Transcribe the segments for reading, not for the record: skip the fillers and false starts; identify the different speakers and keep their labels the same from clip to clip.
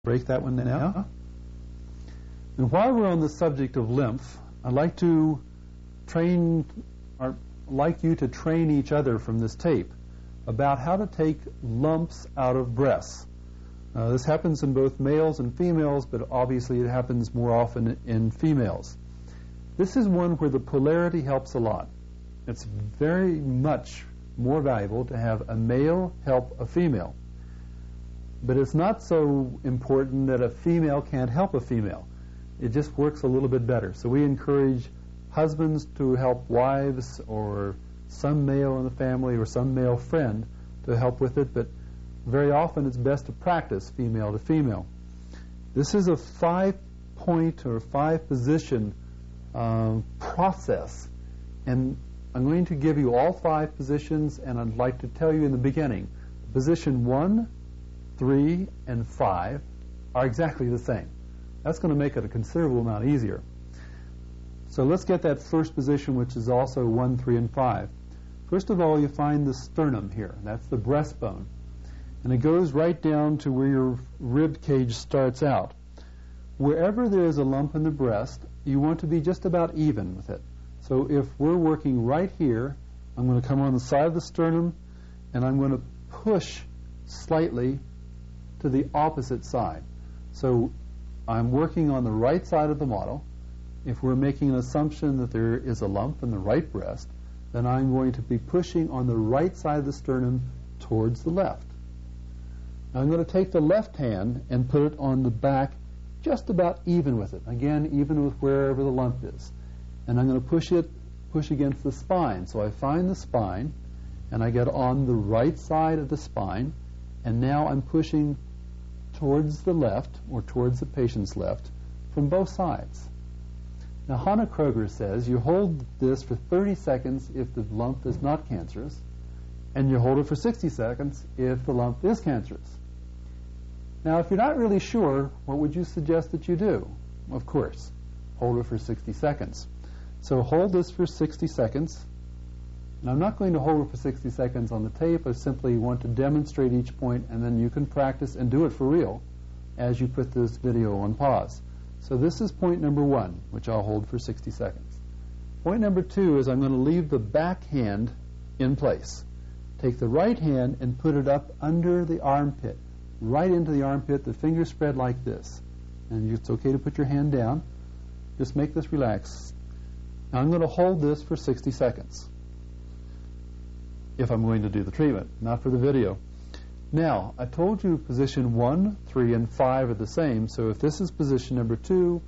Speaker 1: break that one now. And while we're on the subject of lymph, I'd like you to train each other from this tape about how to take lumps out of breasts. This happens in both males and females, but obviously it happens more often in females. This is one where the polarity helps a lot. It's very much more valuable to have a male help a female. But it's not so important that a female can't help a female. It just works a little bit better. So we encourage husbands to help wives or some male in the family or some male friend to help with it, but very often it's best to practice female to female. This is a 5-point or 5-position process, and I'm going to give you all 5 positions, and I'd like to tell you in the beginning, position 1, 3, and 5 are exactly the same. That's going to make it a considerable amount easier. So let's get that first position, which is also 1, 3, and 5. First of all, you find the sternum here. That's the breastbone. And it goes right down to where your rib cage starts out. Wherever there is a lump in the breast, you want to be just about even with it. So if we're working right here, I'm going to come on the side of the sternum, and I'm going to push slightly to the opposite side. So I'm working on the right side of the model. If we're making an assumption that there is a lump in the right breast, then I'm going to be pushing on the right side of the sternum towards the left. Now I'm going to take the left hand and put it on the back just about even with it. Again, even with wherever the lump is. And I'm going to push against the spine. So I find the spine, and I get on the right side of the spine, and now I'm pushing towards the left, or towards the patient's left, from both sides. Now, Hanna Kroegers says you hold this for 30 seconds if the lump is not cancerous, and you hold it for 60 seconds if the lump is cancerous. Now, if you're not really sure, what would you suggest that you do? Of course, hold it for 60 seconds. So hold this for 60 seconds. And I'm not going to hold it for 60 seconds on the tape. I simply want to demonstrate each point, and then you can practice and do it for real as you put this video on pause. So this is point number 1, which I'll hold for 60 seconds. Point number 2 is I'm going to leave the back hand in place. Take the right hand and put it up under the armpit, right into the armpit, the fingers spread like this. And it's okay to put your hand down. Just make this relax. Now I'm going to hold this for 60 seconds if I'm going to do the treatment, not for the video. Now, I told you position 1, 3, and 5 are the same, so if this is position number 2,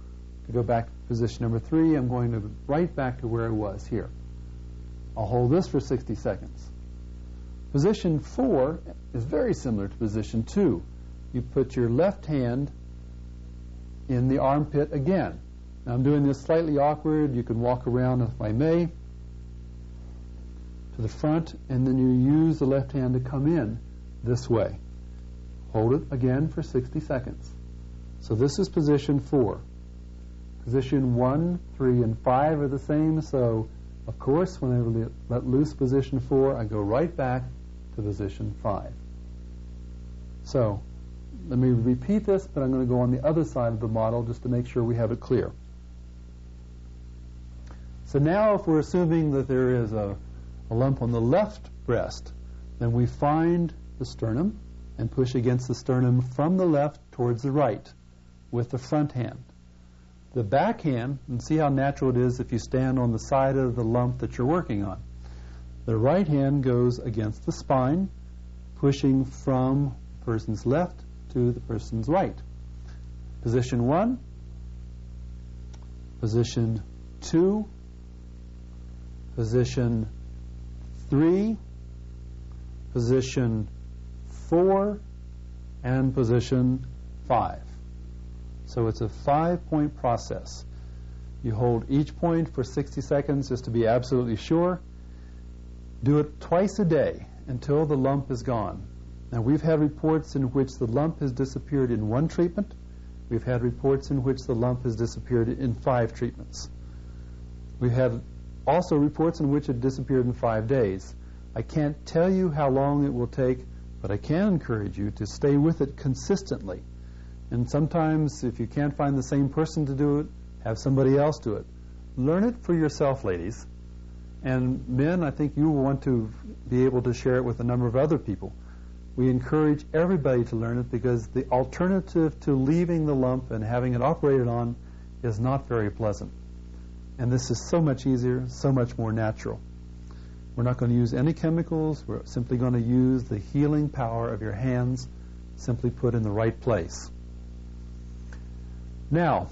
Speaker 1: to go back to position number 3, I'm going to right back to where I was here. I'll hold this for 60 seconds. Position 4 is very similar to position 2. You put your left hand in the armpit again. Now, I'm doing this slightly awkward. You can walk around, if I may, to the front, and then you use the left hand to come in this way. Hold it again for 60 seconds. So this is position 4. Position 1, 3, and 5 are the same, so of course when I let loose position 4, I go right back to position 5. So let me repeat this, but I'm going to go on the other side of the model just to make sure we have it clear. So now if we're assuming that there is a lump on the left breast, then we find the sternum and push against the sternum from the left towards the right with the front hand. The back hand, and see how natural it is if you stand on the side of the lump that you're working on. The right hand goes against the spine, pushing from the person's left to the person's right. Position 1, position 2, position 3, position 4, and position 5. So it's a 5-point process. You hold each point for 60 seconds just to be absolutely sure. Do it twice a day until the lump is gone. Now, we've had reports in which the lump has disappeared in 1 treatment. We've had reports in which the lump has disappeared in 5 treatments. We've had also reports in which it disappeared in 5 days. I can't tell you how long it will take, but I can encourage you to stay with it consistently. And sometimes, if you can't find the same person to do it, have somebody else do it. Learn it for yourself, ladies. And men, I think you will want to be able to share it with a number of other people. We encourage everybody to learn it because the alternative to leaving the lump and having it operated on is not very pleasant. And this is so much easier, so much more natural. We're not going to use any chemicals. We're simply going to use the healing power of your hands, simply put in the right place. Now,